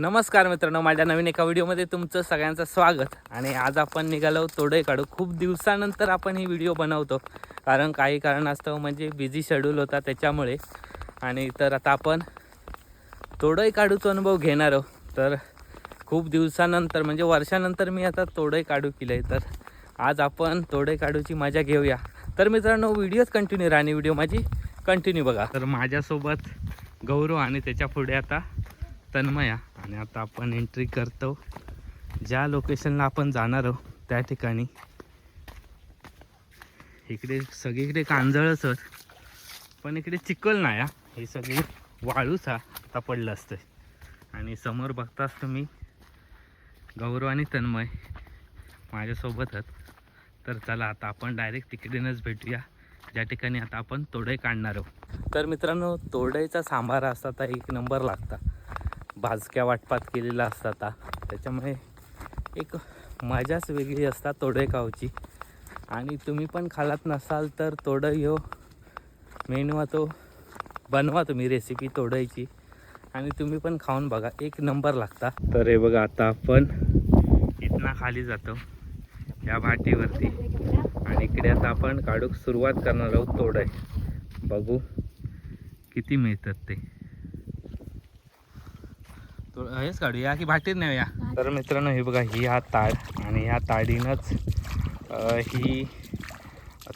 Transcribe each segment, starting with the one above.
नमस्कार मित्रांनो, माझ्या नवीन एका व्हिडिओमध्ये तुमचं सगळ्यांचं स्वागत. आणि आज आपण निघालो तोडे काढू. खूप दिवसानंतर आपण ही व्हिडिओ बनवतो, कारण काही कारणास्तव म्हणजे बिझी शेड्यूल होता त्याच्यामुळे. आणि तर आता आपण तोडे काढूचा अनुभव घेणार आहोत. तर खूप दिवसानंतर म्हणजे वर्षानंतर मी आता तोडे काढू केलं आहे, तर आज आपण तोडे काढूची मजा घेऊया. तर मित्रांनो, व्हिडिओच कंटिन्यू राहा आणि व्हिडिओ माझी कंटिन्यू बघा. तर माझ्यासोबत गौरव आणि त्याच्या पुढे आता तन्मया. आणि आता आपण एंट्री करतो ज्या लोकेशनला आपण जाणार आहोत त्या ठिकाणी. इकडे सगळीकडे कांजळच, पण इकडे चिखल नाही. हे सगळी वाळूच आता पडलं असतं. आणि समोर बघताच तुम्ही गौरव आणि तन्मय माझ्यासोबतच. तर चला आता आपण डायरेक्ट तिकडेनच भेटूया ज्या ठिकाणी आता आपण तोडे काढणार आहोत. तर मित्रांनो, तोडेचा सांबार असता एक नंबर लागता. भाजक्या वाटपात केलेला असतात, त्याच्यामुळे एक मजाच वेगळी असतात तोडे खाऊची. आणि तुम्ही पण खालात नसाल तर तोडं ह्यो मेनू तो बनवा तुम्ही रेसिपी तोडायची, आणि तुम्ही पण खाऊन बघा, एक नंबर लागता. तर हे बघा, आता आपण इथनं खाली जातो या भाटीवरती, आणि इकडे आता आपण काढूक सुरुवात करणार आहोत तोडे. बघू किती मिळतात ते. हेच काढूया की भाटीत नेऊया. तर मित्रांनो, हे बघा, ही हा ताड, आणि ह्या ताडीनंच ही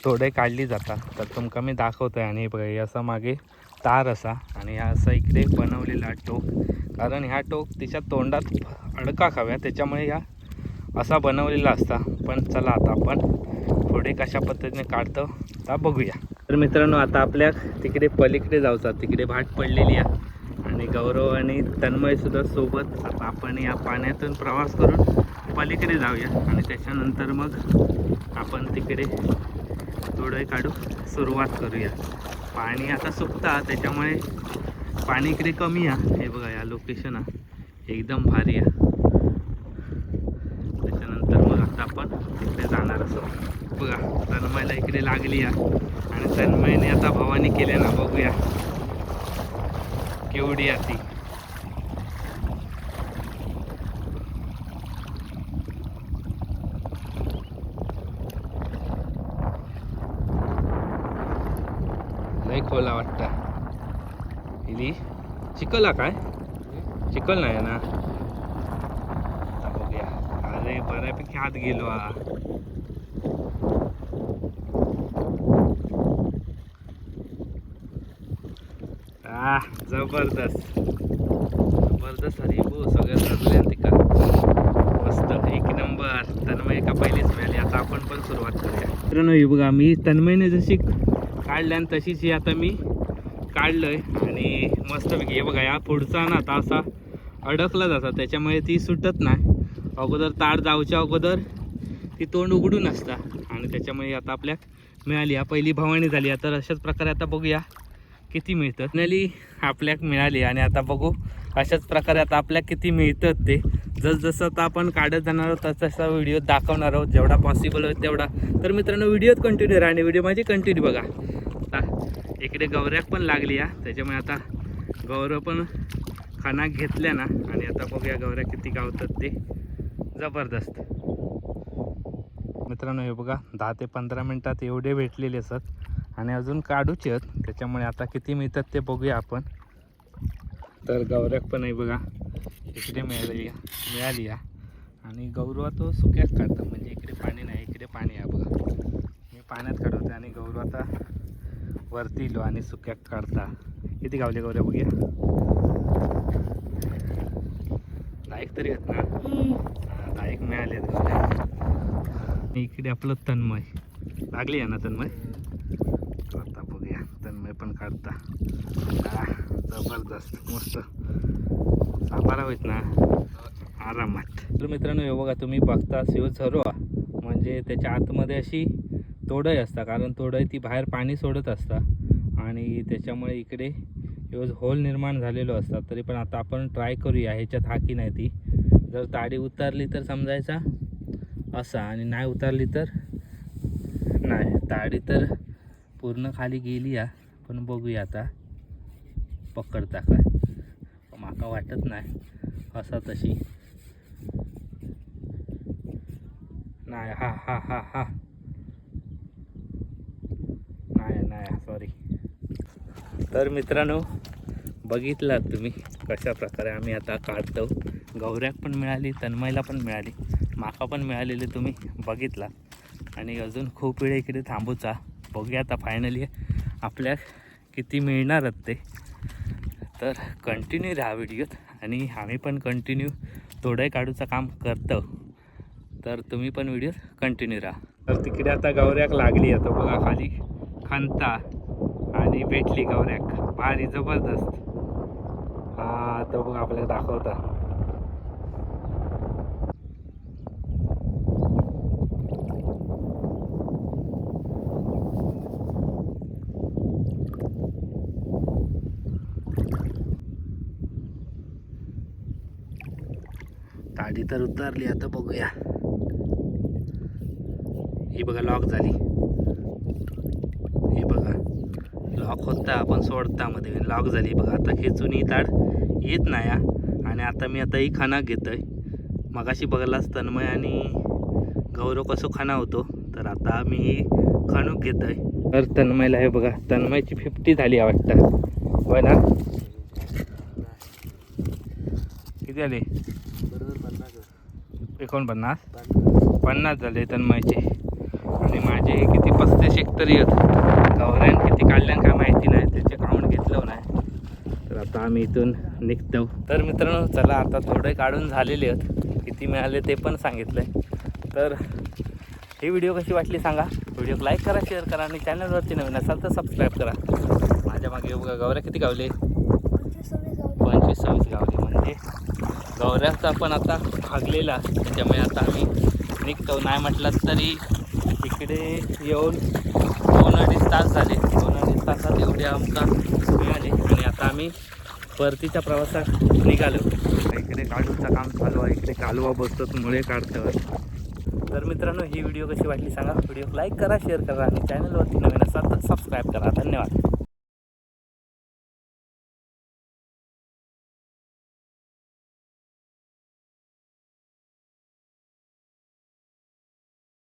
तोडे काढली जातात. तर तुमका मी दाखवतोय. आणि हे बघा, हे असा मागे तार असा, आणि ह्या असा इकडे बनवलेला टोक, कारण ह्या टोक तिच्या तोंडात अडका खाव्या त्याच्यामुळे ह्या असा बनवलेला असता. पण चला आता आपण थोडे कशा पद्धतीने काढतो आता बघूया. तर मित्रांनो, आता आपल्या तिकडे पलीकडे जाऊचा, तिकडे भाट पडलेली आहे, आणि गौरव आणि तन्मय सुद्धा सोबत. आता आपण या पाण्यातून प्रवास करून पलीकडे जाऊया, आणि त्याच्यानंतर मग आपण तिकडे तोडे काढू सुरुवात करूया. पाणी आता सुकता त्याच्यामुळे पाणी इकडे कमी आहे. हे बघा, या लोकेशन एकदम भारी आहे. त्याच्यानंतर मग आता आपण तिकडे जाणार असो. बघा, तन्मयला इकडे लागली आहे, आणि तन्मयने आता भवानी केल्या ना, बघूया केवढी आहे ती. लई खोला वाटतं. इली चिखल काय? चिखल नाही ना. आता बघूया. अरे बऱ्यापैकी हात गेलो जबरदस्त जबरदस्त. अरे हो, सगळ्या धरल्या तिका मस्त, एक नंबर. तन्मय का पहिलीच मिळाली. आता आपण पण सुरुवात करूया. मित्रांनो, हे बघा, मी तन्मयने जशी काढल्या तशीच ही आता मी काढलंय, आणि मस्तपैकी. हे बघा, या पुढचा ना आता असा अडकला जातात, त्याच्यामुळे ती सुटत नाही. अगोदर ताड जाऊच्या अगोदर ती तोंड उघडून असता, आणि त्याच्यामुळे आता आपल्या मिळाली. हा पहिली भवानी झाली. तर अशाच प्रकारे आता बघूया किती मिळतात. फायनली आपल्याक मिळाली, आणि आता बघू अशाच प्रकारे आता आपल्या किती मिळतात ते. जसं आता आपण काढत जाणार आहोत तसा व्हिडिओ दाखवणार आहोत, जेवढा पॉसिबल होईल तेवढा. तर मित्रांनो, व्हिडिओत कंटिन्यू राहा आणि व्हिडिओ माझी कंटिन्यू बघा. आता इकडे गौऱ्याक पण लागली आहे, त्याच्यामुळे आता गौरव पण खाना घेतल्या ना, आणि आता बघूया गौऱ्या किती गावतात ते. जबरदस्त. मित्रांनो, हे बघा, 10 ते 15 मिनटात एवढे भेटलेले असतात, आणि अजून काढूचे आहेत, त्याच्यामुळे आता किती मिळतात ते बघूया आपण. तर गौऱ्याक पण आहे बघा, इकडे मिळाली आहे. आणि गौरव तो सुक्यात काढतो, म्हणजे इकडे पाणी नाही, इकडे पाणी आहे बघा. मी पाण्यात काढवते, आणि गौरव आता वरती इलो आणि सुक्यात काढता. किती गावले गौऱ्या बघूया. दायक तरी आहेत ना. दायक मिळाले आहेत गौऱ्या. इकडे आपलं तन्मय लागली आहे ना. तन्मय आता बघूया, तन्मय पण काढता. जबरदस्त, मस्त सापारा होत ना आरामात. तर मित्रांनो, हे बघा, तुम्ही बघता शिव झरोआ, म्हणजे त्याच्या आतमध्ये अशी तोडई असता, कारण तोडई ती बाहेर पाणी सोडत असता, आणि त्याच्यामुळे इकडे होल निर्माण झालेलो असतात. तरी पण आता आपण ट्राय करूया ह्याच्यात हा की नाही ती. जर ताडी उतरली तर समजायचा असा, आणि नाही उतरली तर नाही. ताडी तर पूर्ण खाली गेली आहे, पण बघूया आता पकडता काय. माका वाटत नाही असा तशी नाही. हा हा हा हा नाही सॉरी. तर मित्रांनो बघितलात तुम्ही कशा प्रकारे आम्ही आता काढतो. गौऱ्याक पण मिळाली, तन्मयला पण मिळाली, माका पण मिळालेली तुम्ही बघितला. आणि अजून खूप वेळ इकडे थांबूचा. बघूया आता फायनली आपल्या किती मिळणार ते. तर कंटिन्यू राहा व्हिडिओत आणि आम्ही पण कंटिन्यू थोडं काढूचं काम करतो. तर तुम्ही पण व्हिडिओ कंटिन्यू राहा. तर तिकडे आता गौऱ्याक लागली. आता बघा खाली खंता आणि भेटली गौऱ्याक भारी जबरदस्त. हा तो बघा आपल्याला दाखवता. गाडी तर उतरली. आता बघूया. ही बघा लॉक झाली. हे बघा लॉक होता आपण सोडता मध्ये लॉक झाली बघा. आता खेचून ही ताड येत नाही. आणि आता मी आता ही खाना घेतोय. मगाशी बघायलाच तन्मय आणि गौरव कसं खाना होतो. तर आता मी ही खाणूक घेतोय. तर तन्मयला हे बघा तन्मयची 50 झाली वाटतं. होय ना? किती आले? 49 झाले तन्मयचे. आणि माझे किती 35 तरी आहेत. गौऱ्यान किती काढल्यान काय माहिती नाही, त्याचे काउंट घेतलं नाही. तर आता आम्ही इथून निघतो. तर मित्रांनो चला आता थोडे काढून झालेले आहेत. किती मिळाले ते पण सांगितलं आहे. तर ही व्हिडिओ कशी वाटली सांगा. व्हिडिओ लाईक करा, शेअर करा आणि चॅनलवरती नवीन असाल तर सबस्क्राईब करा. माझ्या मागे बघा गौऱ्या किती गावले? 25-26 गावले. म्हणजे गौऱ्याचा पण आता भागलेला. त्याच्यामुळे आता आम्ही निघतो. नाही म्हटलं तरी इकडे येऊन 2-2.5 तास झाले. 2-2.5 तासात एवढे आमका मिळाले. आणि आता आम्ही परतीच्या प्रवासात निघालो. इकडे काढूचं काम चालू आहे. इकडे कालवा बसतात मुळे काढतं. तर मित्रांनो ही व्हिडिओ कशी वाटली सांगा. व्हिडिओ लाईक करा, शेअर करा आणि चॅनलवरती नवीन असाल तर सबस्क्राईब करा. धन्यवाद.